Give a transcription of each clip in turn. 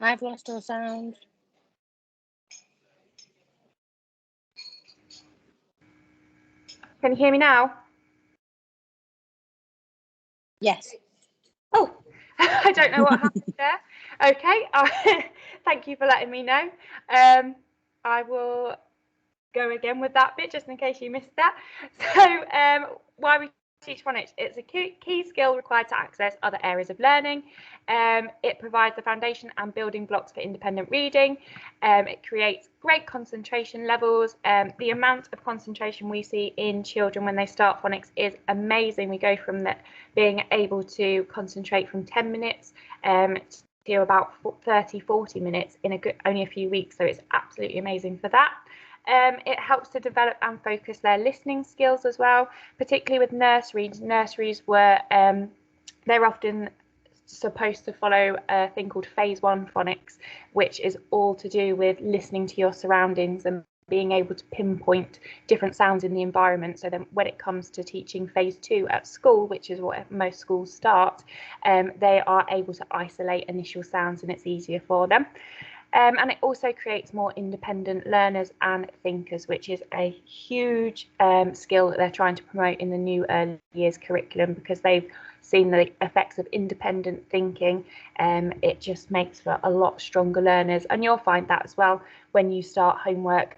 I've lost all sound. Can you hear me now? Yes. Oh, I don't know what happened there. Okay, thank you for letting me know. I will go again with that bit just in case you missed that. So why we teach phonics, it's a key skill required to access other areas of learning. It provides the foundation and building blocks for independent reading. It creates great concentration levels. The amount of concentration we see in children when they start phonics is amazing. We go from being able to concentrate from 10 minutes to about 30-40 minutes in only a few weeks, so it's absolutely amazing for that. It helps to develop and focus their listening skills as well, particularly with nurseries. Nurseries were they're often supposed to follow a thing called phase 1 phonics, which is all to do with listening to your surroundings and being able to pinpoint different sounds in the environment. So then when it comes to teaching phase 2 at school, which is what most schools start, they are able to isolate initial sounds and it's easier for them. And it also creates more independent learners and thinkers, which is a huge skill that they're trying to promote in the new early years curriculum, because they've seen the effects of independent thinking. It just makes for a lot stronger learners, and you'll find that as well when you start homework.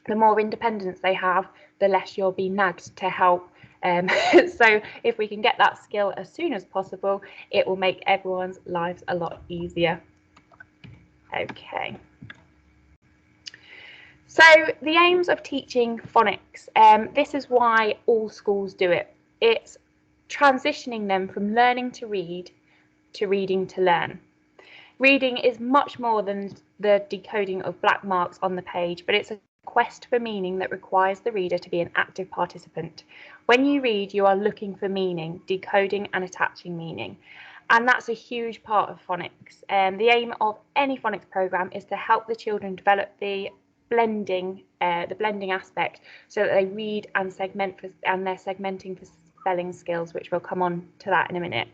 The more independence they have, the less you'll be nagged to help. So if we can get that skill as soon as possible, it will make everyone's lives a lot easier. Okay. So the aims of teaching phonics, this is why all schools do it. It's transitioning them from learning to read to reading to learn. Reading is much more than the decoding of black marks on the page, but it's a quest for meaning that requires the reader to be an active participant. When you read, you are looking for meaning, decoding and attaching meaning. And that's a huge part of phonics. The aim of any phonics program is to help the children develop the blending aspect, so that they read and segment and they're segmenting for spelling skills, which we'll come on to that in a minute,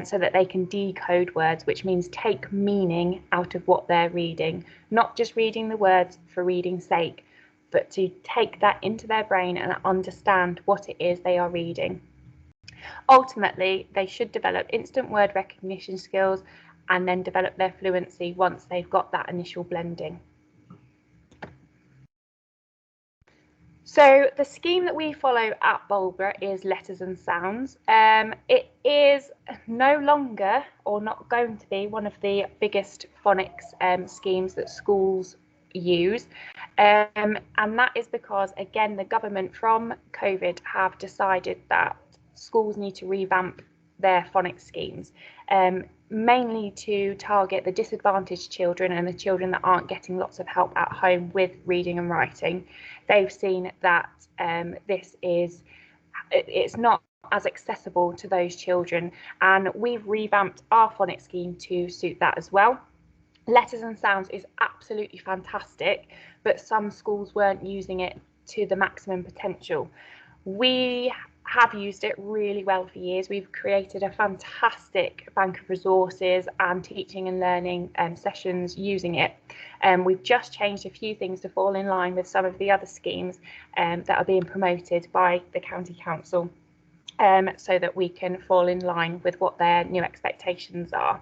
so that they can decode words, which means take meaning out of what they're reading, not just reading the words for reading's sake, but to take that into their brain and understand what it is they are reading. Ultimately, they should develop instant word recognition skills and then develop their fluency once they've got that initial blending. So the scheme that we follow at Bulborough is letters and sounds. It is no longer, or not going to be, one of the biggest phonics schemes that schools use. And that is because, again, the government from COVID have decided that schools need to revamp their phonics schemes, mainly to target the disadvantaged children and the children that aren't getting lots of help at home with reading and writing. They've seen that it's not as accessible to those children, and we've revamped our phonics scheme to suit that as well. Letters and sounds is absolutely fantastic, but some schools weren't using it to the maximum potential. We have used it really well for years. We've created a fantastic bank of resources and teaching and learning sessions using it. We've just changed a few things to fall in line with some of the other schemes that are being promoted by the county council, so that we can fall in line with what their new expectations are.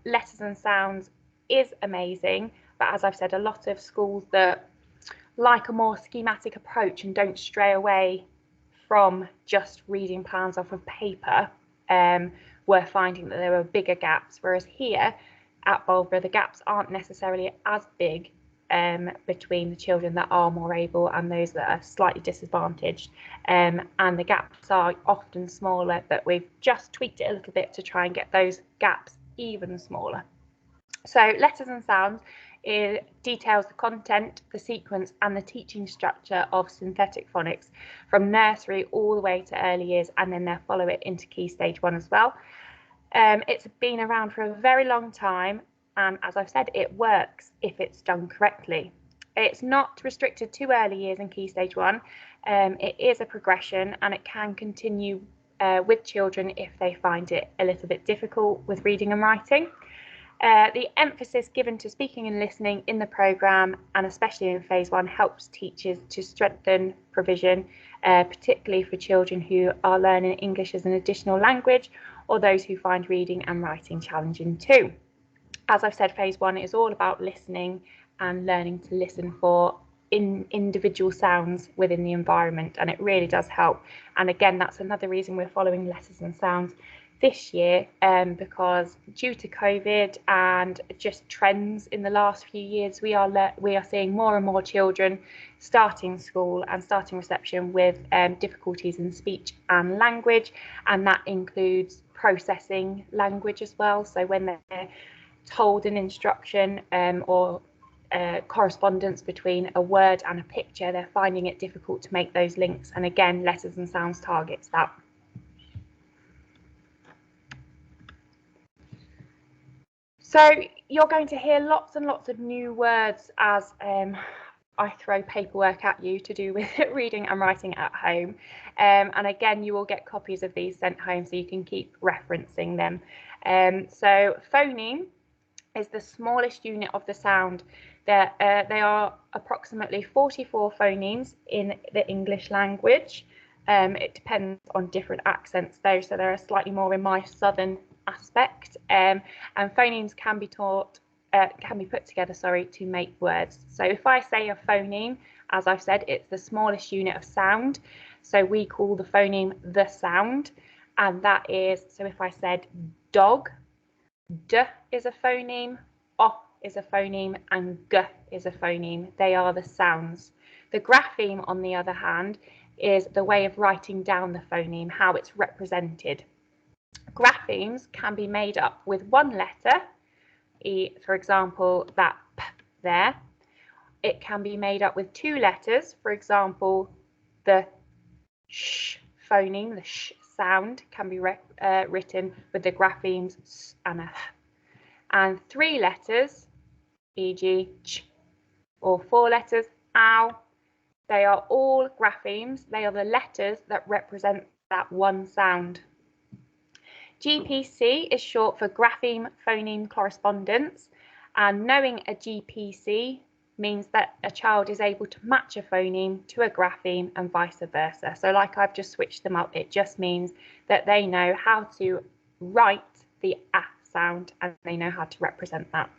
Letters and sounds is amazing, but as I've said, a lot of schools that like a more schematic approach and don't stray away from just reading plans off of paper, were finding that there were bigger gaps, whereas here at Bulborough the gaps aren't necessarily as big between the children that are more able and those that are slightly disadvantaged, and the gaps are often smaller, but we've just tweaked it a little bit to try and get those gaps even smaller. So letters and sounds, it details the content, the sequence and the teaching structure of synthetic phonics from nursery all the way to early years, and then they'll follow it into Key Stage 1 as well. It's been around for a very long time, and as I've said, it works if it's done correctly. It's not restricted to early years in Key Stage 1. It is a progression, and it can continue with children if they find it a little bit difficult with reading and writing. The emphasis given to speaking and listening in the programme, and especially in phase 1, helps teachers to strengthen provision, particularly for children who are learning English as an additional language, or those who find reading and writing challenging too. As I've said, phase 1 is all about listening and learning to listen for individual sounds within the environment, and it really does help. And again, that's another reason we're following letters and sounds this year, because due to COVID and just trends in the last few years, we are seeing more and more children starting school and starting reception with difficulties in speech and language, and that includes processing language as well. So when they're told an instruction or correspondence between a word and a picture, they're finding it difficult to make those links, and again, letters and sounds targets that. So you're going to hear lots and lots of new words as I throw paperwork at you to do with reading and writing at home. And again, you will get copies of these sent home so you can keep referencing them. So phoneme is the smallest unit of the sound. They are approximately 44 phonemes in the English language. It depends on different accents though, so there are slightly more in my southern aspect, and phonemes can be put together, to make words. So if I say a phoneme, as I've said, it's the smallest unit of sound, so we call the phoneme the sound, and that is, so if I said dog, D is a phoneme, O is a phoneme, and G is a phoneme. They are the sounds. The grapheme, on the other hand, is the way of writing down the phoneme, how it's represented. Graphemes can be made up with one letter, for example, that P there. It can be made up with two letters, for example, the sh phoneme, the sh sound, can be written with the graphemes S and a H. And three letters, e.g. ch, or four letters, ow, they are all graphemes. They are the letters that represent that one sound. GPC is short for grapheme phoneme correspondence, and knowing a GPC means that a child is able to match a phoneme to a grapheme and vice versa. So like I've just switched them up, it just means that they know how to write the A sound and they know how to represent that.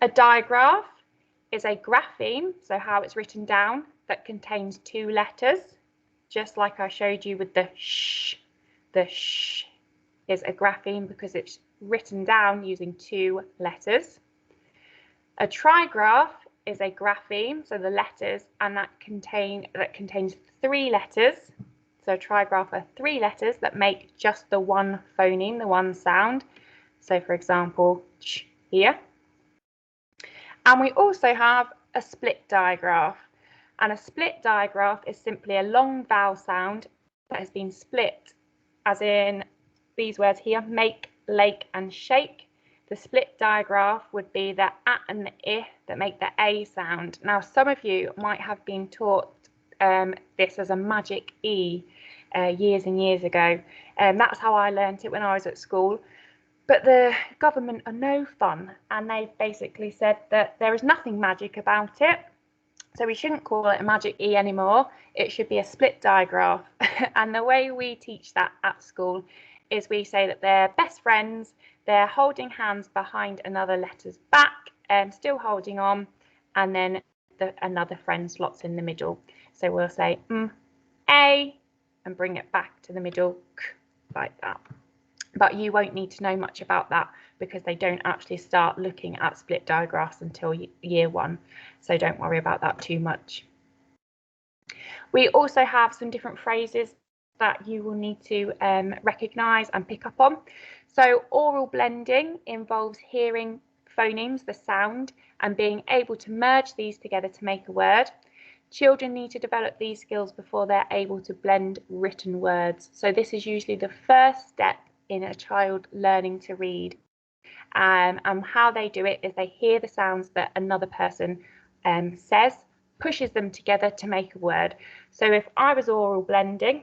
A digraph is a grapheme, so how it's written down, that contains two letters, just like I showed you with the sh. The sh is a grapheme because it's written down using two letters. A trigraph is a grapheme, so the letters, and that contains three letters. So a trigraph are three letters that make just the one phoneme, the one sound. So for example, ch here. And we also have a split digraph. And a split digraph is simply a long vowel sound that has been split, as in these words here, make, lake, and shake. The split digraph would be the A and the I that make the A sound. Now, some of you might have been taught this as a magic E years and years ago. That's how I learnt it when I was at school. But the government are no fun, and they've basically said that there is nothing magic about it. So we shouldn't call it a magic E anymore. It should be a split digraph. And the way we teach that at school is we say that they're best friends, they're holding hands behind another letter's back, still holding on, and then another friend slots in the middle. So we'll say A and bring it back to the middle, like that. But you won't need to know much about that because they don't actually start looking at split digraphs until year 1. So don't worry about that too much. We also have some different phrases that you will need to recognise and pick up on. So oral blending involves hearing phonemes, the sound, and being able to merge these together to make a word. Children need to develop these skills before they're able to blend written words. So this is usually the first step in a child learning to read. And how they do it is they hear the sounds that another person says, pushes them together to make a word. So if I was oral blending,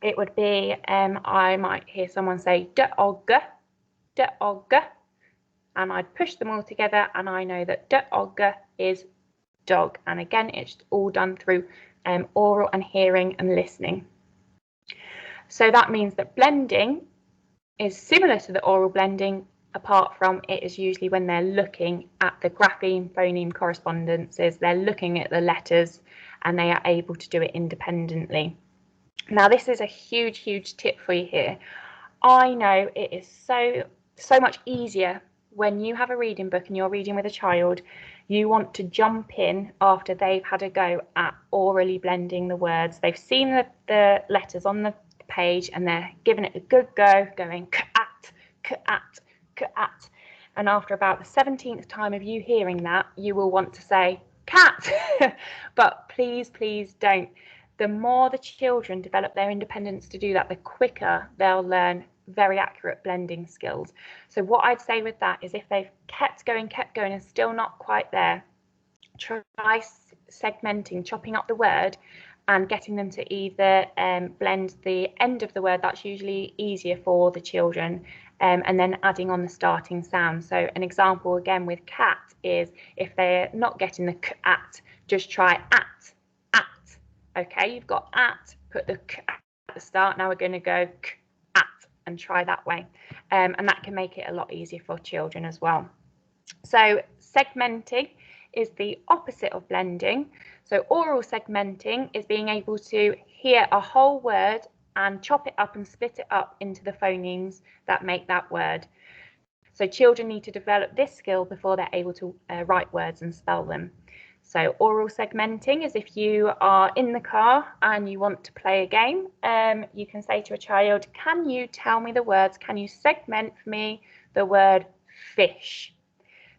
it would be, I might hear someone say, de-og, and I'd push them all together, and I know that dog is dog. And again, it's all done through oral and hearing and listening. So that means that blending is similar to the oral blending, apart from it is usually when they're looking at the grapheme phoneme correspondences, they're looking at the letters, and they are able to do it independently. Now, this is a huge tip for you here. I know it is so much easier when you have a reading book and you're reading with a child. You want to jump in after they've had a go at orally blending the words. They've seen the letters on the page and they're giving it a good go, going k-at, k-at, k-at. And after about the 17th time of you hearing that, you will want to say cat. But please don't. The more the children develop their independence to do that, the quicker they'll learn very accurate blending skills. So what I'd say with that is if they've kept going and still not quite there, try segmenting, chopping up the word and getting them to either blend the end of the word. That's usually easier for the children, and then adding on the starting sound. So an example again with cat is if they're not getting the k at, just try at. Okay, you've got at, put the k at the start. Now we're going to go k at and try that way. And that can make it a lot easier for children as well. So segmenting is the opposite of blending. So oral segmenting is being able to hear a whole word and chop it up and split it up into the phonemes that make that word. So children need to develop this skill before they're able to write words and spell them. So oral segmenting is if you are in the car and you want to play a game, you can say to a child, can you tell me the words? Can you segment for me the word fish?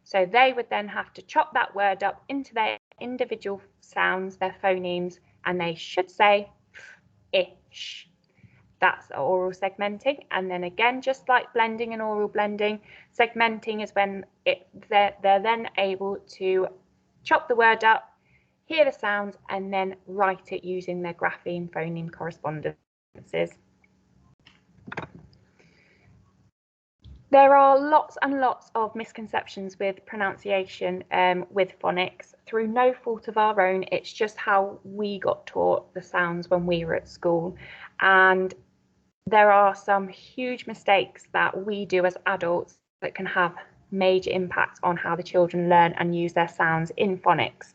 So they would then have to chop that word up into their individual sounds, their phonemes, and they should say ish. That's oral segmenting. And then again, just like blending and oral blending, segmenting is when they're then able to chop the word up, hear the sounds, and then write it using their grapheme phoneme correspondences. There are lots and lots of misconceptions with pronunciation with phonics through no fault of our own. It's just how we got taught the sounds when we were at school. And there are some huge mistakes that we do as adults that can have major impact on how the children learn and use their sounds in phonics.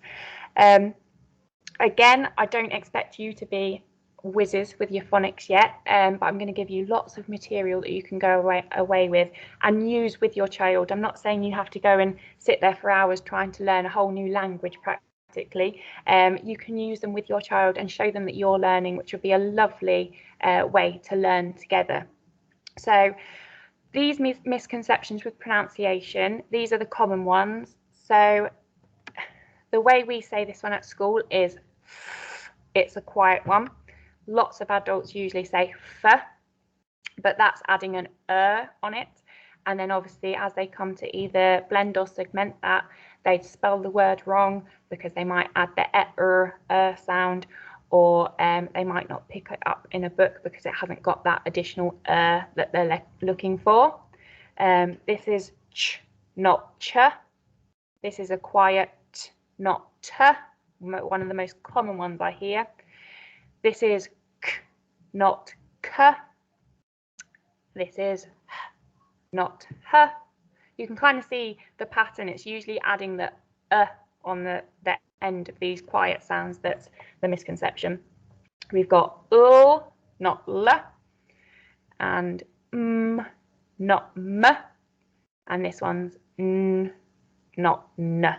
Again, I don't expect you to be whizzes with your phonics yet, but I'm going to give you lots of material that you can go away with and use with your child. I'm not saying you have to go and sit there for hours trying to learn a whole new language practically. You can use them with your child and show them that you're learning, which will be a lovely way to learn together. So these misconceptions with pronunciation, these are the common ones. So the way we say this one at school is it's a quiet one. Lots of adults usually say f, but that's adding an on it. And then obviously as they come to either blend or segment that, they spell the word wrong because they might add the sound, or they might not pick it up in a book because it hasn't got that additional that they're looking for. This is ch, not ch. This is a quiet t, not t, one of the most common ones I hear. This is k, not k. This is h, not h. You can kind of see the pattern. It's usually adding the on the end of these quiet sounds that's the misconception. We've got not l, and not m, and this one's n, not n.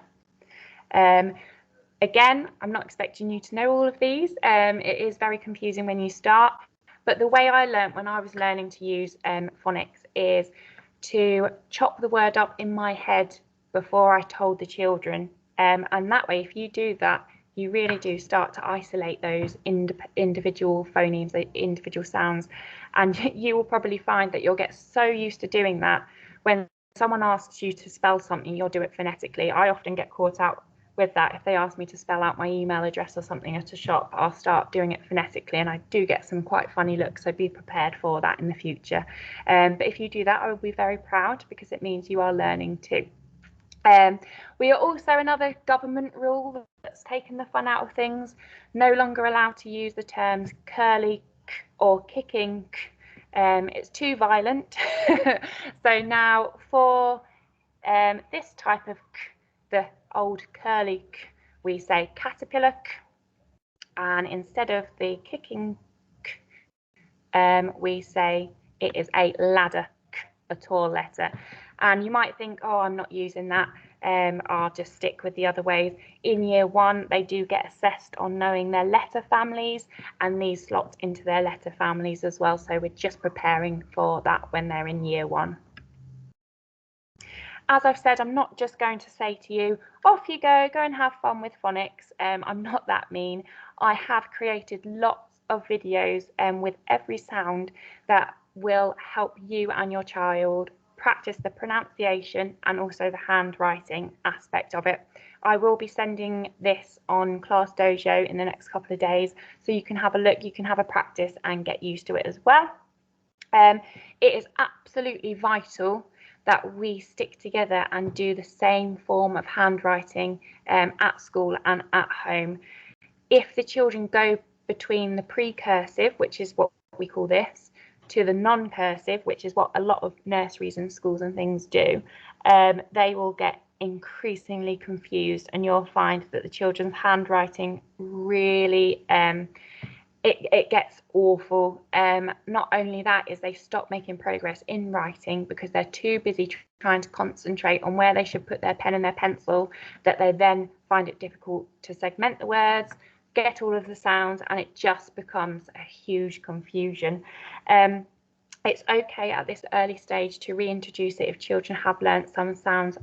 Again, I'm not expecting you to know all of these. It is very confusing when you start, but the way I learned when I was learning to use phonics is to chop the word up in my head before I told the children. And that way, if you do that, you really do start to isolate those individual phonemes, the individual sounds. And you will probably find that you'll get so used to doing that when someone asks you to spell something, you'll do it phonetically. I often get caught out with that, if they ask me to spell out my email address or something at a shop, I'll start doing it phonetically, and I do get some quite funny looks, so be prepared for that in the future. But if you do that, I will be very proud, because it means you are learning too. We are also, another government rule that's taken the fun out of things, no longer allowed to use the terms curly or kicking. It's too violent. So now for this type of the old curly we say caterpillar, and instead of the kicking we say it is a ladder, a tall letter. And you might think, oh, I'm not using that, I'll just stick with the other ways. In year one, they do get assessed on knowing their letter families, and these slots into their letter families as well, so we're just preparing for that when they're in year one. As I've said, I'm not just going to say to you, off you go and have fun with phonics. I'm not that mean. I have created lots of videos with every sound that will help you and your child practice the pronunciation and also the handwriting aspect of it. I will be sending this on Class Dojo in the next couple of days, so you can have a look, you can have a practice and get used to it as well. It is absolutely vital that we stick together and do the same form of handwriting at school and at home. If the children go between the precursive, which is what we call this, to the non-cursive, which is what a lot of nurseries and schools and things do, they will get increasingly confused, and you'll find that the children's handwriting really it gets awful. Not only that, is they stop making progress in writing because they're too busy trying to concentrate on where they should put their pen and their pencil, that they then find it difficult to segment the words, get all of the sounds, and it just becomes a huge confusion. It's okay at this early stage to reintroduce it if children have learnt some sounds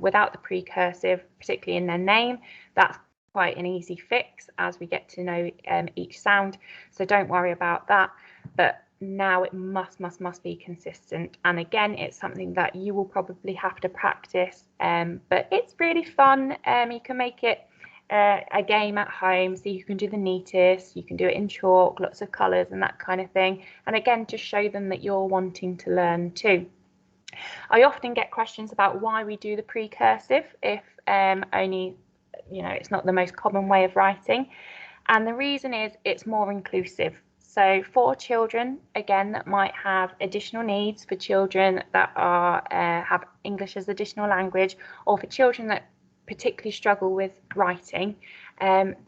without the precursive, particularly in their name. That's quite an easy fix as we get to know each sound, so don't worry about that. But now it must be consistent, and again, it's something that you will probably have to practice, but it's really fun. You can make it a game at home, so you can do the neatest, you can do it in chalk, lots of colours and that kind of thing, and again, just show them that you're wanting to learn too. I often get questions about why we do the precursive if only, you know, it's not the most common way of writing, and the reason is it's more inclusive. So for children, again, that might have additional needs, for children that are have English as additional language, or for children that particularly struggle with writing,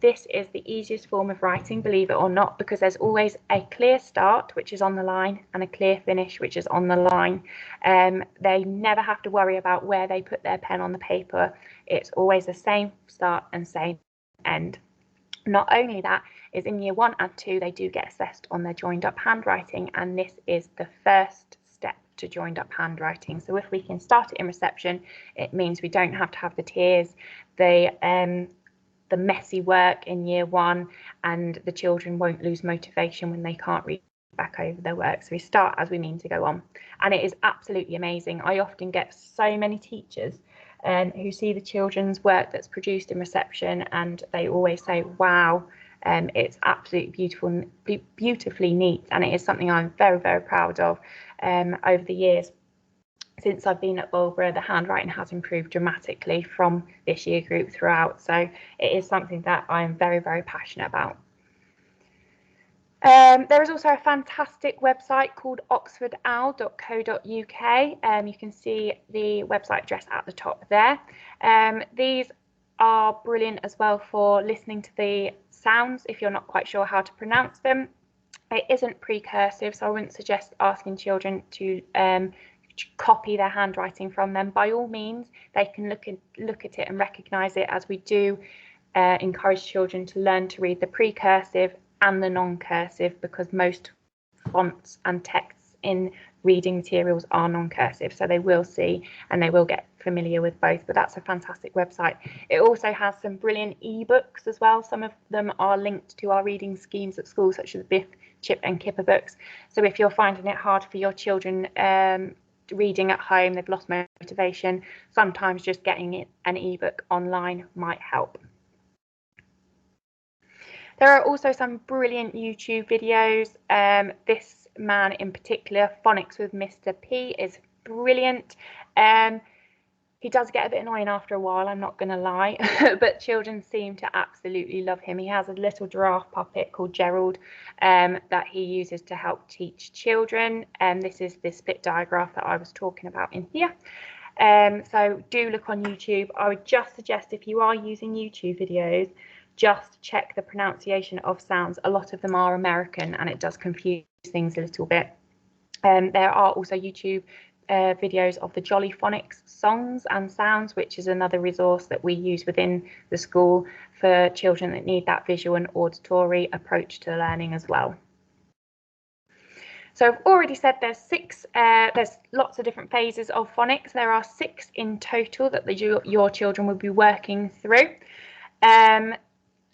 this is the easiest form of writing, believe it or not, because there's always a clear start, which is on the line, and a clear finish, which is on the line. They never have to worry about where they put their pen on the paper. It's always the same start and same end. Not only that, is in year 1 and 2, they do get assessed on their joined up handwriting, and this is the first step to joined up handwriting. So if we can start it in reception, it means we don't have to have the tears, the messy work in year 1, and the children won't lose motivation when they can't read back over their work. So we start as we mean to go on, and it is absolutely amazing. I often get so many teachers who see the children's work that's produced in reception, and they always say, wow, it's absolutely beautiful, beautifully neat, and it is something I'm very, very proud of. Over the years since I've been at Bulborough, the handwriting has improved dramatically from this year group throughout, so it is something that I'm very, very passionate about. There is also a fantastic website called oxfordowl.co.uk. You can see the website address at the top there. These are brilliant as well for listening to the sounds if you're not quite sure how to pronounce them. It isn't precursive, so I wouldn't suggest asking children to copy their handwriting from them. By all means, they can look at it and recognise it, as we do encourage children to learn to read the precursive and the non-cursive, because most fonts and texts in reading materials are non-cursive, so they will see and they will get familiar with both. But that's a fantastic website. It also has some brilliant ebooks as well. Some of them are linked to our reading schemes at school, such as Biff, Chip and Kipper books. So if you're finding it hard for your children reading at home, they've lost motivation, sometimes just getting an ebook online might help. There are also some brilliant YouTube videos. This man in particular, Phonics with Mr. P, is brilliant. He does get a bit annoying after a while, I'm not going to lie, but children seem to absolutely love him. He has a little giraffe puppet called Gerald that he uses to help teach children. This is the split diagraph that I was talking about in here. So do look on YouTube. I would just suggest, if you are using YouTube videos, just check the pronunciation of sounds. A lot of them are American and it does confuse things a little bit. There are also YouTube videos of the Jolly Phonics songs and sounds, which is another resource that we use within the school for children that need that visual and auditory approach to learning as well. So I've already said there's lots of different phases of phonics. There are 6 in total that your children will be working through.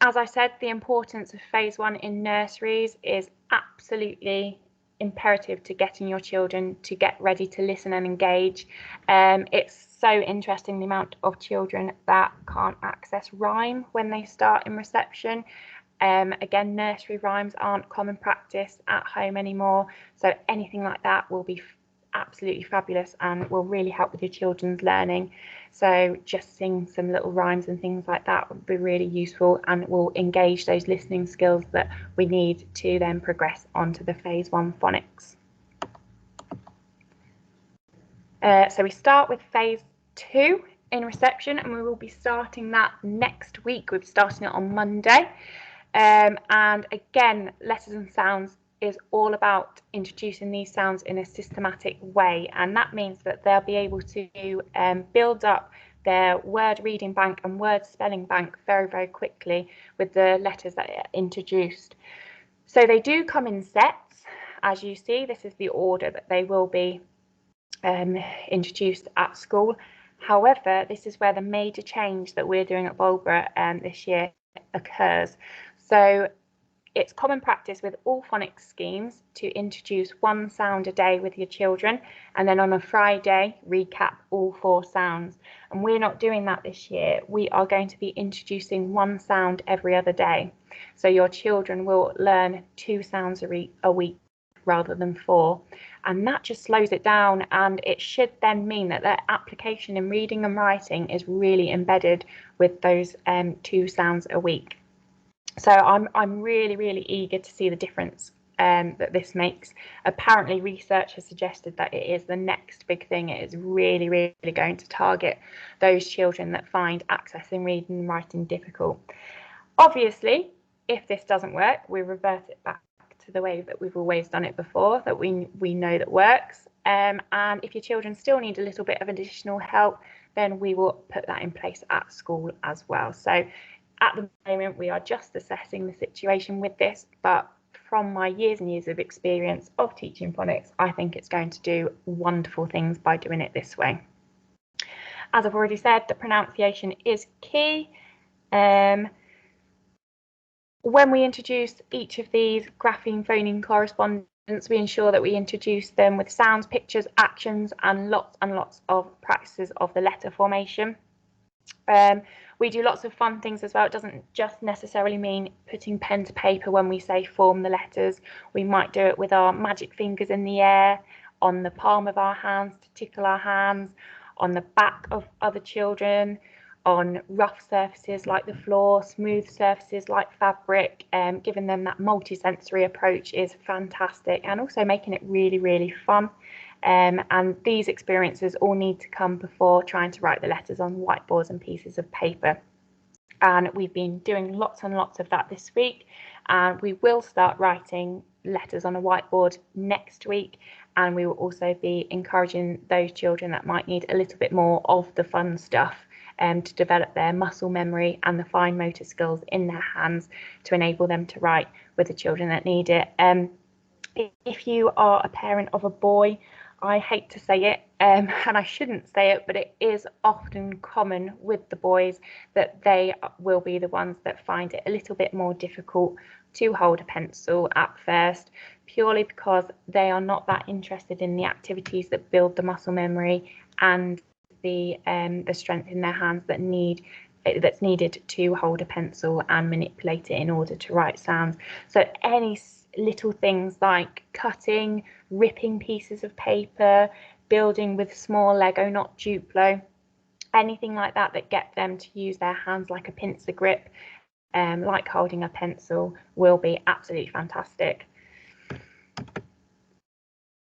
As I said, the importance of phase 1 in nurseries is absolutely imperative to getting your children to get ready to listen and engage. It's so interesting the amount of children that can't access rhyme when they start in reception. Again, nursery rhymes aren't common practice at home anymore, so anything like that will be absolutely fabulous and will really help with your children's learning. So just sing some little rhymes and things like that would be really useful and will engage those listening skills that we need to then progress onto the phase 1 phonics. So we start with phase 2 in reception, and we will be starting that next week. We'll be starting it on Monday. And again, letters and sounds is all about introducing these sounds in a systematic way, and that means that they'll be able to build up their word reading bank and word spelling bank very, very quickly with the letters that are introduced. So they do come in sets. As you see, this is the order that they will be introduced at school. However, this is where the major change that we're doing at Bulborough this year occurs. So it's common practice with all phonics schemes to introduce 1 sound a day with your children, and then on a Friday recap all 4 sounds. And we're not doing that this year. We are going to be introducing 1 sound every other day. So your children will learn 2 sounds a week rather than 4. And that just slows it down, and it should then mean that their application in reading and writing is really embedded with those 2 sounds a week. So I'm really, really eager to see the difference that this makes. Apparently, research has suggested that it is the next big thing. It is really, really going to target those children that find accessing reading and writing difficult. Obviously, if this doesn't work, we revert it back to the way that we've always done it before, that we know that works. And if your children still need a little bit of additional help, then we will put that in place at school as well. So at the moment, we are just assessing the situation with this, but from my years and years of experience of teaching phonics, I think it's going to do wonderful things by doing it this way. As I've already said, the pronunciation is key. When we introduce each of these grapheme phoneme correspondence, we ensure that we introduce them with sounds, pictures, actions, and lots of practices of the letter formation. We do lots of fun things as well. It doesn't just necessarily mean putting pen to paper when we say form the letters. We might do it with our magic fingers in the air, on the palm of our hands to tickle our hands, on the back of other children, on rough surfaces like the floor, smooth surfaces like fabric. Giving them that multi-sensory approach is fantastic, and also making it really, really fun. And these experiences all need to come before trying to write the letters on whiteboards and pieces of paper. And we've been doing lots and lots of that this week, and we will start writing letters on a whiteboard next week, and we will also be encouraging those children that might need a little bit more of the fun stuff to develop their muscle memory and the fine motor skills in their hands to enable them to write with the children that need it. If you are a parent of a boy, I hate to say it, and I shouldn't say it, but it is often common with the boys that they will be the ones that find it a little bit more difficult to hold a pencil at first, purely because they are not that interested in the activities that build the muscle memory and the strength in their hands that's needed to hold a pencil and manipulate it in order to write sounds. So any little things like cutting, ripping pieces of paper, building with small Lego, not Duplo, anything like that that get them to use their hands like a pincer grip, like holding a pencil, will be absolutely fantastic.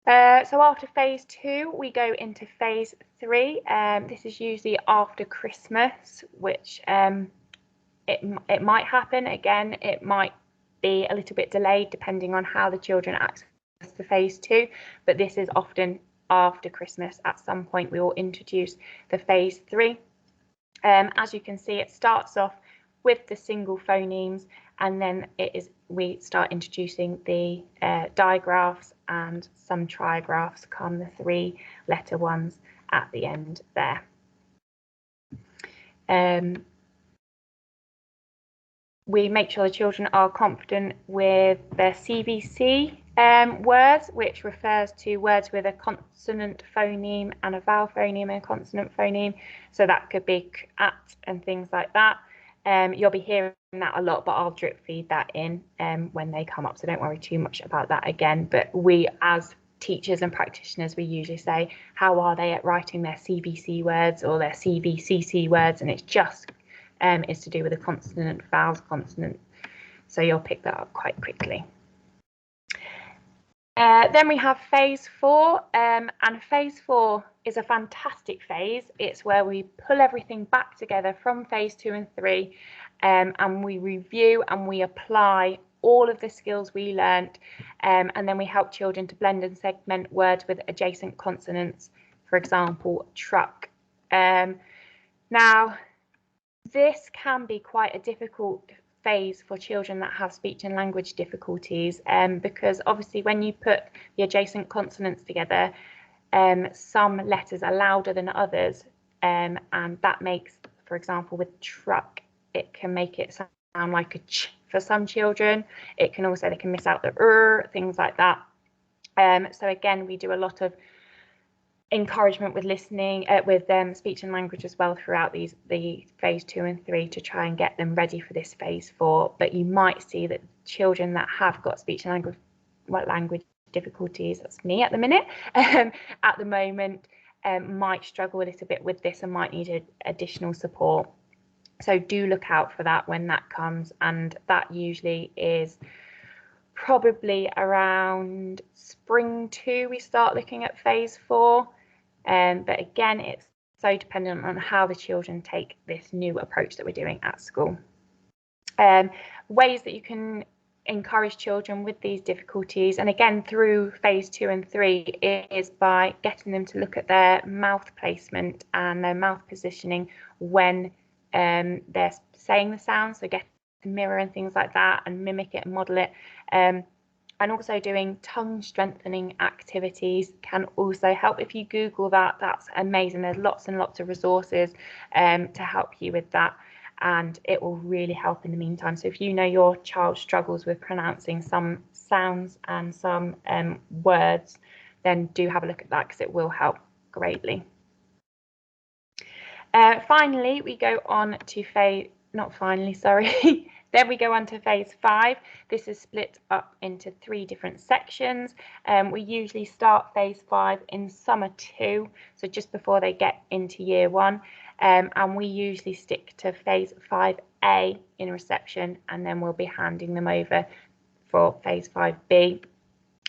So after phase 2, we go into phase 3. This is usually after Christmas, which it might happen. Again, it might be a little bit delayed depending on how the children access the phase 2, but this is often after Christmas. At some point we will introduce the phase 3. As you can see, it starts off with the single phonemes, and then we start introducing the digraphs, and some trigraphs come, the 3-letter ones at the end there. We make sure the children are confident with their CVC words, which refers to words with a consonant phoneme and a vowel phoneme and a consonant phoneme. So that could be at and things like that. You'll be hearing that a lot, but I'll drip feed that in when they come up, so don't worry too much about that again. But we, as teachers and practitioners, we usually say, how are they at writing their CVC words or their CVCC words? And it's just is to do with a consonant, vowels, consonant. So you'll pick that up quite quickly. Then we have phase 4, and phase 4 is a fantastic phase. It's where we pull everything back together from phase 2 and 3, and we review and we apply all of the skills we learnt, and then we help children to blend and segment words with adjacent consonants, for example, truck. Now, this can be quite a difficult phase for children that have speech and language difficulties, because obviously when you put the adjacent consonants together, some letters are louder than others, and that makes, for example, with truck, it can make it sound like a ch for some children. It can also, they can miss out the things like that. So again, we do a lot of encouragement with listening, with speech and language as well throughout the phase 2 and 3 to try and get them ready for this phase 4. But you might see that children that have got speech and language difficulties, that's me at the minute, at the moment, might struggle a little bit with this and might need additional support. So do look out for that when that comes, and that usually is probably around spring 2 we start looking at phase 4. But again, it's so dependent on how the children take this new approach that we're doing at school. Ways that you can encourage children with these difficulties, and again through phase 2 and 3, is by getting them to look at their mouth placement and their mouth positioning when they're saying the sound. So get a mirror and things like that and mimic it and model it. And also doing tongue strengthening activities can also help. If you Google that, that's amazing. There's lots and lots of resources to help you with that, and it will really help in the meantime. So if you know your child struggles with pronouncing some sounds and some words, then do have a look at that, because it will help greatly. Finally, we go on to Then we go on to phase 5. This is split up into 3 different sections. We usually start phase 5 in summer 2, so just before they get into year 1. And we usually stick to phase 5A in reception, and then we'll be handing them over for phase 5B.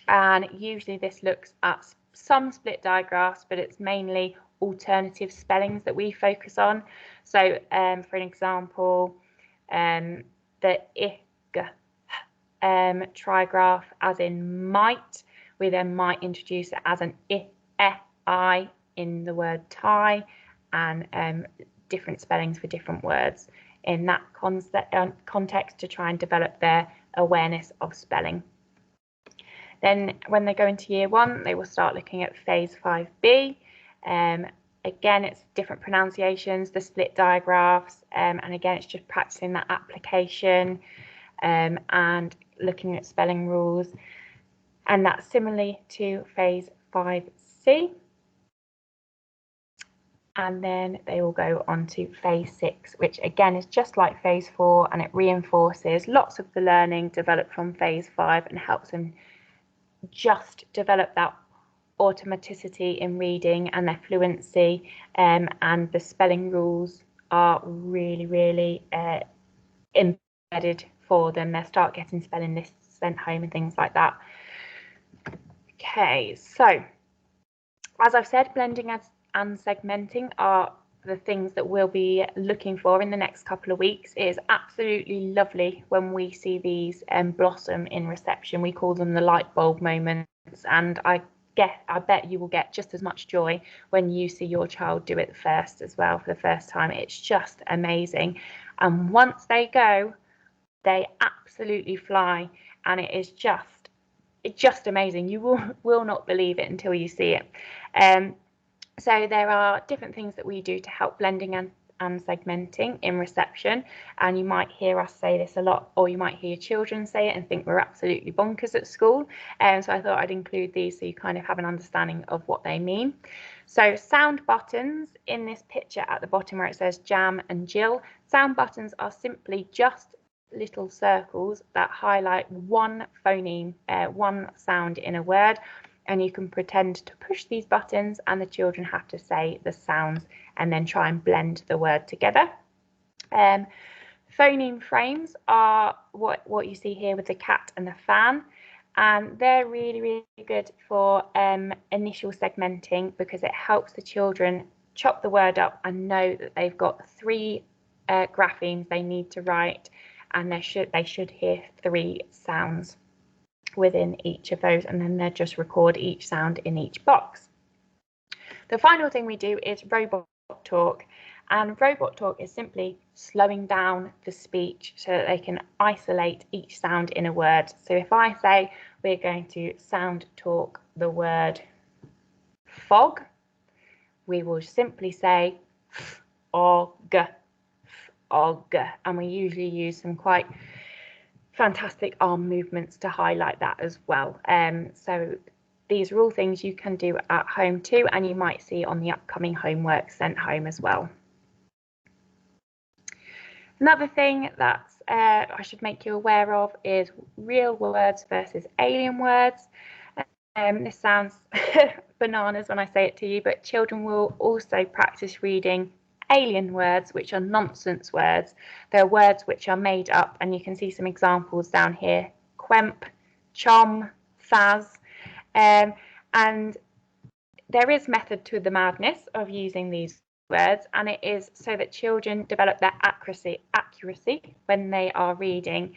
And usually this looks at some split digraphs, but it's mainly alternative spellings that we focus on. So for an example, the ig trigraph as in might, we then might introduce it as an I in the word tie, and different spellings for different words in that context to try and develop their awareness of spelling. Then when they go into year 1, they will start looking at phase 5B. Again, it's different pronunciations, the split digraphs, and again, it's just practicing that application and looking at spelling rules. And that's similarly to phase 5C. and then they will go on to phase 6, which again is just like phase 4, and it reinforces lots of the learning developed from phase 5 and helps them just develop that automaticity in reading and their fluency, and the spelling rules are really embedded for them. They'll start getting spelling lists sent home and things like that. Okay, so as I've said, blending and segmenting are the things that we'll be looking for in the next couple of weeks. It is absolutely lovely when we see these blossom in reception. We call them the light bulb moments, and I bet you will get just as much joy when you see your child do it first as well for the first time. It's just amazing, and once they go, they absolutely fly, and it's just amazing. You will not believe it until you see it. So there are different things that we do to help blending and segmenting in reception, and you might hear us say this a lot, or you might hear your children say it and think we're absolutely bonkers at school. So I thought I'd include these so you kind of have an understanding of what they mean. So sound buttons in this picture at the bottom where it says Jam and Jill, sound buttons are simply just little circles that highlight one phoneme, one sound in a word, and you can pretend to push these buttons and the children have to say the sounds and then try and blend the word together. Phoneme frames are what you see here with the cat and the fan, and they're really good for initial segmenting because it helps the children chop the word up and know that they've got 3 graphemes they need to write, and they should hear 3 sounds within each of those, and then they just record each sound in each box. The final thing we do is robot talk, and robot talk is simply slowing down the speech so that they can isolate each sound in a word. So if I say we're going to sound talk the word fog, we will simply say og, and we usually use some quite fantastic arm movements to highlight that as well. So these are all things you can do at home too, and you might see on the upcoming homework sent home as well. Another thing that I should make you aware of is real words versus alien words. This sounds bananas when I say it to you, but children will also practice reading alien words, which are nonsense words. They're words which are made up, and you can see some examples down here: quemp, chom, faz, and there is method to the madness of using these words, and it is so that children develop their accuracy when they are reading.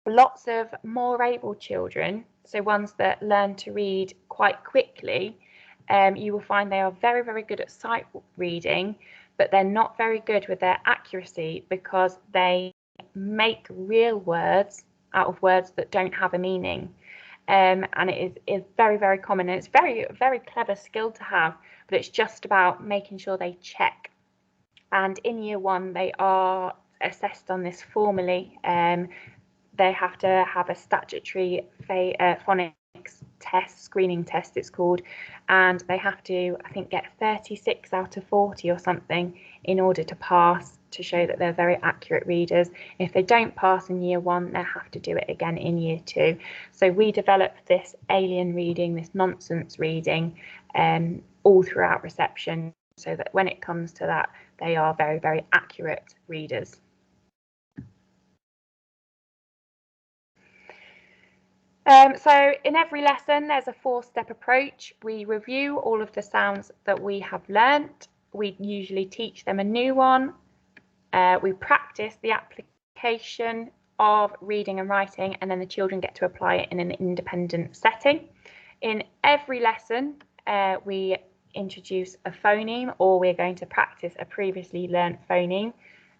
Lots of more able children, so ones that learn to read quite quickly, you will find they are very good at sight reading, but they're not very good with their accuracy because they make real words out of words that don't have a meaning. And it is very common, and it's very clever skill to have, but it's just about making sure they check. And in year 1 they are assessed on this formally. They have to have a statutory phonics test, screening test it's called, and they have to, I think, get 36 out of 40 or something in order to pass, to show that they're very accurate readers. If they don't pass in year 1, they have to do it again in year 2. So we developed this alien reading, this nonsense reading, all throughout reception, so that when it comes to that, they are very accurate readers. So in every lesson, there's a 4-step approach. We review all of the sounds that we have learnt. We usually teach them a new one. We practice the application of reading and writing, and then the children get to apply it in an independent setting. In every lesson, we introduce a phoneme, or we're going to practice a previously learnt phoneme.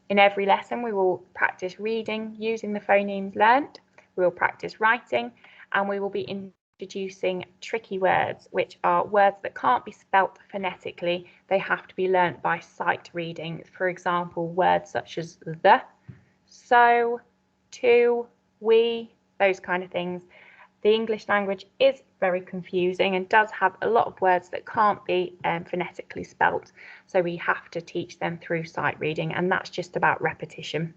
In every lesson, we will practice reading using the phonemes learnt. We will practice writing, and we will be introducing tricky words, which are words that can't be spelt phonetically. They have to be learnt by sight reading. For example, words such as the, so, to, we, those kind of things. the English language is very confusing and does have a lot of words that can't be phonetically spelt. So we have to teach them through sight reading, and that's just about repetition.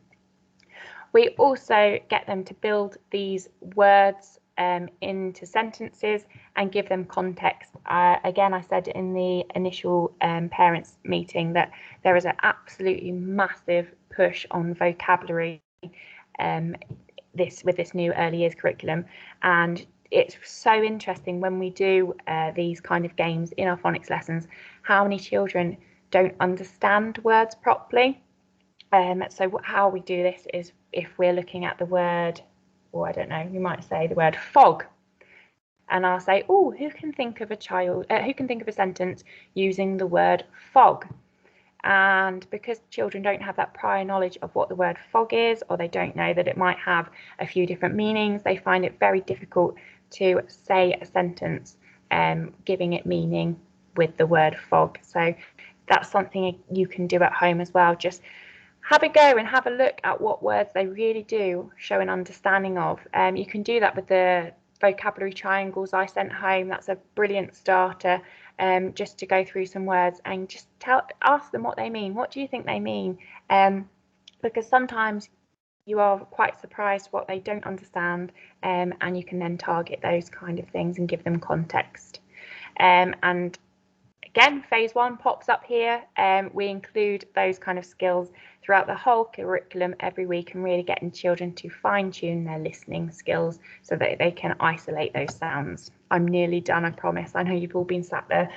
We also get them to build these words into sentences and give them context. Again, I said in the initial parents meeting that there is an absolutely massive push on vocabulary with this new early years curriculum, and it's so interesting when we do these kind of games in our phonics lessons, how many children don't understand words properly. So how we do this is, if we're looking at the word, or I don't know, you might say the word fog, and I'll say, oh, who can think of a sentence using the word fog? And because children don't have that prior knowledge of what the word fog is, or they don't know that it might have a few different meanings, they find it very difficult to say a sentence giving it meaning with the word fog. So that's something you can do at home as well. Just have a go and have a look at what words they really do show an understanding of. You can do that with the vocabulary triangles I sent home. That's a brilliant starter, just to go through some words and just ask them what they mean. What do you think they mean? Because sometimes you are quite surprised what they don't understand, and you can then target those kind of things and give them context. And again, phase 1 pops up here. We include those kind of skills throughout the whole curriculum every week, and really getting children to fine-tune their listening skills so that they can isolate those sounds. I'm nearly done, I promise. I know you've all been sat there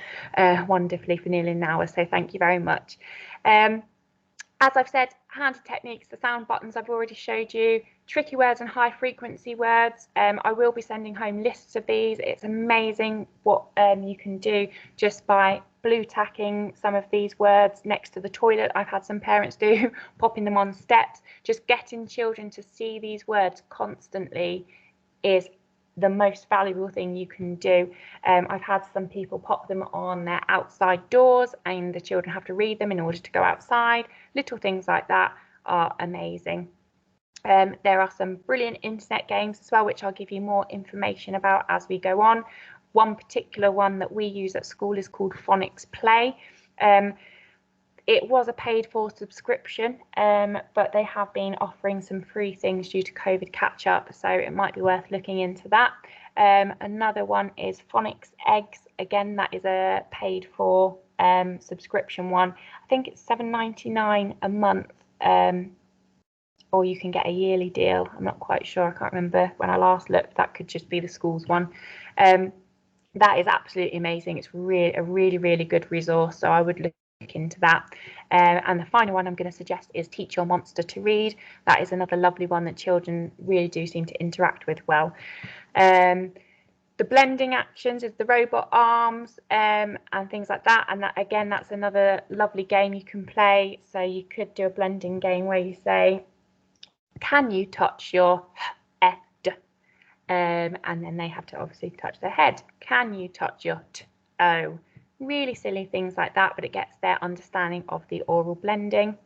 wonderfully for nearly an hour, so thank you very much. As I've said, handy techniques, the sound buttons I've already showed you, tricky words and high frequency words. I will be sending home lists of these. It's amazing what you can do just by blue tacking some of these words next to the toilet. I've had some parents do, popping them on steps. Just getting children to see these words constantly is the most valuable thing you can do. I've had some people pop them on their outside doors and the children have to read them in order to go outside. Little things like that are amazing. There are some brilliant internet games as well, which I'll give you more information about as we go on. One particular one that we use at school is called Phonics Play. It was a paid for subscription, but they have been offering some free things due to COVID catch up, so it might be worth looking into that. Another one is Phonics Eggs. Again, that is a paid for subscription one. I think it's $7.99 a month, or you can get a yearly deal. I'm not quite sure. I can't remember when I last looked. That could just be the school's one. That is absolutely amazing. It's a really good resource, so I would look into that. And the final one I'm going to suggest is Teach Your Monster to Read. That is another lovely one that children really do seem to interact with well. The blending actions is the robot arms and things like that. And that, again, that's another lovely game you can play. So you could do a blending game where you say, can you touch your head? And then they have to obviously touch their head. Can you touch your toe? Really silly things like that, but it gets their understanding of the oral blending.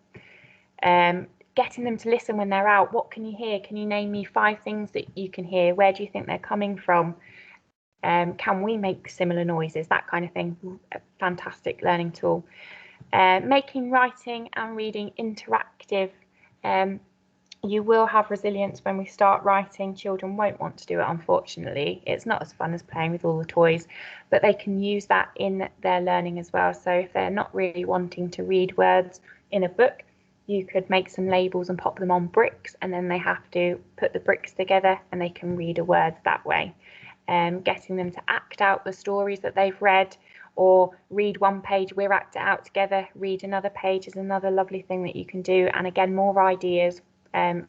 Getting them to listen when they're out. What can you hear? Can you name me 5 things that you can hear? Where do you think they're coming from? Can we make similar noises? That kind of thing. A fantastic learning tool. Making writing and reading interactive. You will have resilience when we start writing. Children won't want to do it, unfortunately. It's not as fun as playing with all the toys, but they can use that in their learning as well. So if they're not really wanting to read words in a book, you could make some labels and pop them on bricks, and then they have to put the bricks together and they can read a word that way. Getting them to act out the stories that they've read, or read one page, we'll act it out together. Read another page is another lovely thing that you can do. And again, more ideas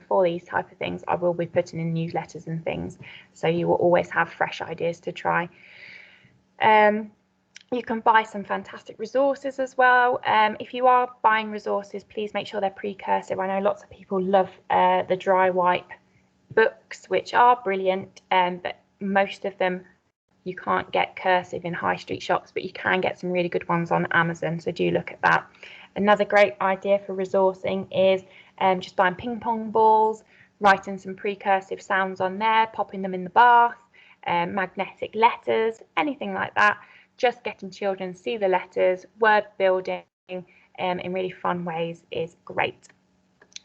for these type of things I will be putting in newsletters and things, so you will always have fresh ideas to try. You can buy some fantastic resources as well. If you are buying resources, please make sure they're precursive. I know lots of people love the dry wipe books, which are brilliant, but most of them you can't get cursive in high street shops, but you can get some really good ones on Amazon, so do look at that. Another great idea for resourcing is just buying ping pong balls, writing some precursive sounds on there, popping them in the bath, magnetic letters, anything like that. Just getting children to see the letters, word building in really fun ways is great.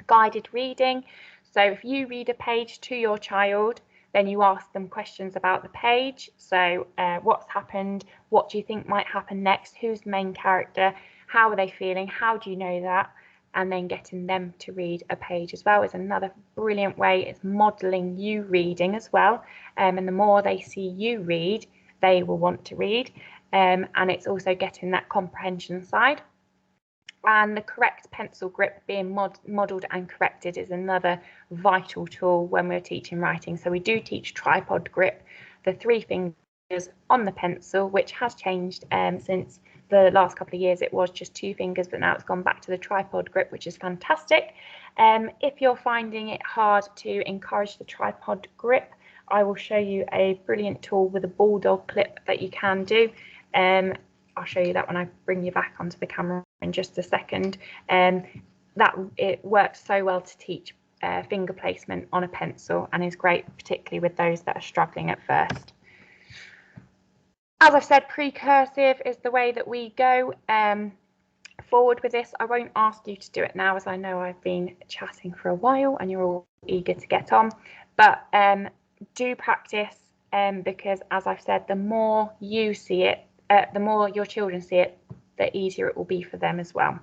Guided reading. So if you read a page to your child, then you ask them questions about the page. So what's happened? What do you think might happen next? Who's the main character? How are they feeling? How do you know that? And then getting them to read a page as well is another brilliant way. It's modelling you reading as well. And the more they see you read, they will want to read. And it's also getting that comprehension side. And the correct pencil grip being modelled and corrected is another vital tool when we're teaching writing. So we do teach tripod grip, the 3 fingers on the pencil, which has changed since the last couple of years. It was just 2 fingers, but now it's gone back to the tripod grip, which is fantastic. If you're finding it hard to encourage the tripod grip, I will show you a brilliant tool with a bulldog clip that you can do. I'll show you that when I bring you back onto the camera in just a second. That it works so well to teach finger placement on a pencil and is great, particularly with those that are struggling at first. As I've said, precursive is the way that we go forward with this. I won't ask you to do it now, as I know I've been chatting for a while and you're all eager to get on, but do practice because, as I've said, the more you see it, the more your children see it, the easier it will be for them as well.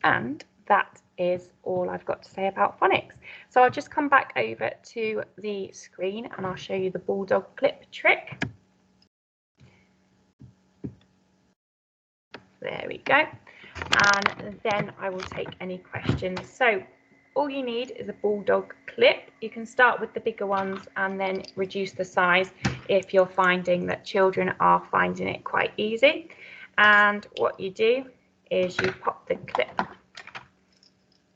And that is all I've got to say about phonics. So I'll just come back over to the screen and I'll show you the bulldog clip trick. There we go. And then I will take any questions. So all you need is a bulldog clip. You can start with the bigger ones and then reduce the size if you're finding that children are finding it quite easy. And what you do is you pop the clip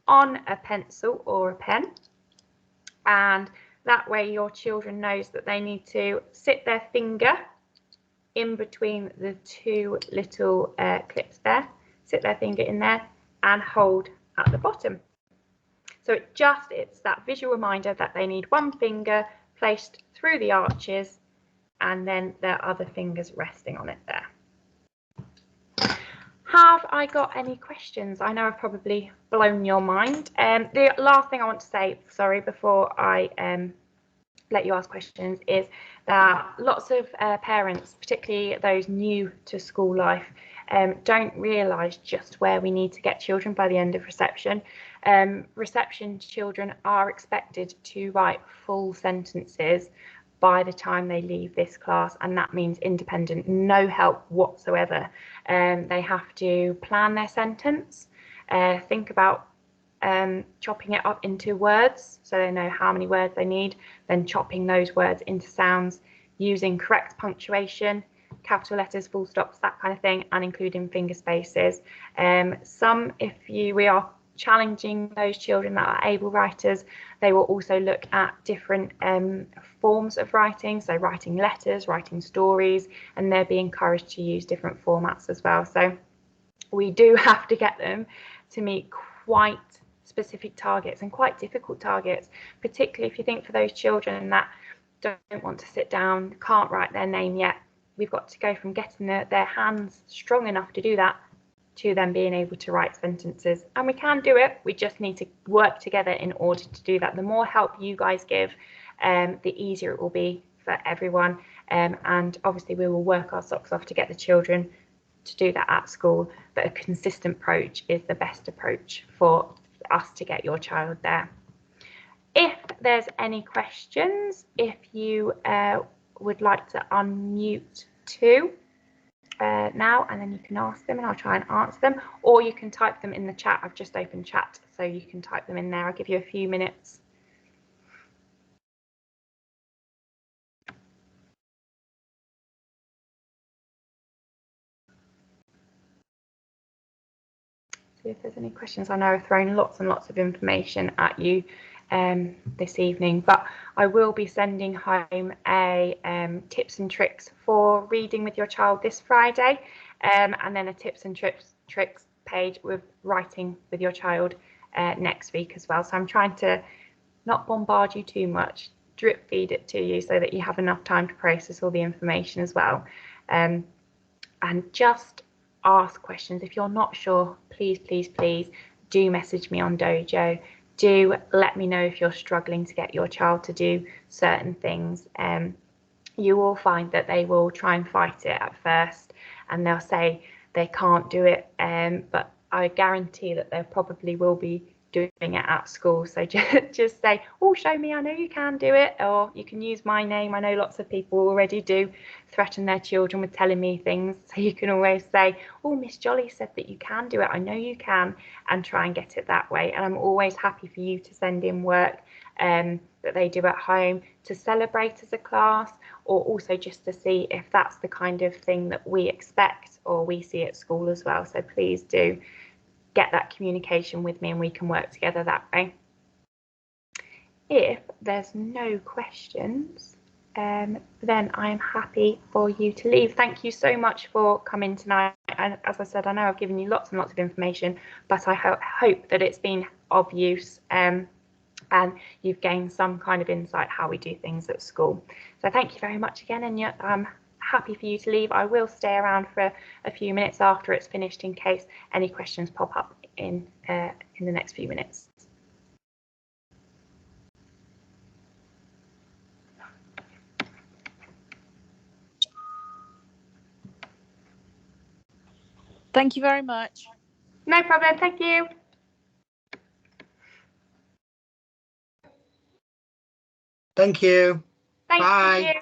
on a pencil or a pen, and that way your children knows that they need to sit their finger in between the 2 little clips there, sit their finger in there and hold at the bottom. So it's that visual reminder that they need 1 finger placed through the arches and then their other fingers resting on it there. Have I got any questions? I know I've probably blown your mind. The last thing I want to say, sorry, before I let you ask questions, is that lots of parents, particularly those new to school life, don't realise just where we need to get children by the end of reception. Reception children are expected to write full sentences by the time they leave this class, and that means independent, no help whatsoever. They have to plan their sentence, think about chopping it up into words so they know how many words they need, then chopping those words into sounds using correct punctuation, capital letters, full stops, that kind of thing, and including finger spaces. We are challenging those children that are able writers. They will also look at different forms of writing, so writing letters, writing stories, and they'll be encouraged to use different formats as well. So we do have to get them to meet quite specific targets and quite difficult targets, particularly if you think for those children that don't want to sit down, can't write their name yet. We've got to go from getting their hands strong enough to do that to them being able to write sentences, and we can do it. We just need to work together in order to do that. The more help you guys give, the easier it will be for everyone, and obviously we will work our socks off to get the children to do that at school, but a consistent approach is the best approach for us to get your child there. If there's any questions, if you would like to unmute too now, and then you can ask them and I'll try and answer them, or you can type them in the chat. I've just opened chat, so you can type them in there. I'll give you a few minutes. See if there's any questions. I know I've thrown lots and lots of information at you this evening, but I will be sending home a tips and tricks for reading with your child this Friday, and then a tips and tricks page with writing with your child next week as well. So I'm trying to not bombard you too much, drip feed it to you so that you have enough time to process all the information as well. And just ask questions. If you're not sure, please do message me on Dojo. Do let me know if you're struggling to get your child to do certain things. You will find that they will try and fight it at first, and they'll say they can't do it, but I guarantee that they probably will be doing it at school. So just say, oh, show me, I know you can do it, or you can use my name. I know lots of people already do threaten their children with telling me things, so you can always say, oh, Miss Jolly said that you can do it, I know you can, and try and get it that way. And I'm always happy for you to send in work that they do at home to celebrate as a class, or also just to see if that's the kind of thing that we expect or we see at school as well. So please do get that communication with me and we can work together that way. If there's no questions, then I'm happy for you to leave. Thank you so much for coming tonight. And as I said, I know I've given you lots and lots of information, but I hope that it's been of use and you've gained some kind of insight how we do things at school. So thank you very much again, and I'm happy for you to leave. I will stay around for a few minutes after it's finished in case any questions pop up in the next few minutes. Thank you very much. No problem, thank you. Thank you. Thank Bye. you.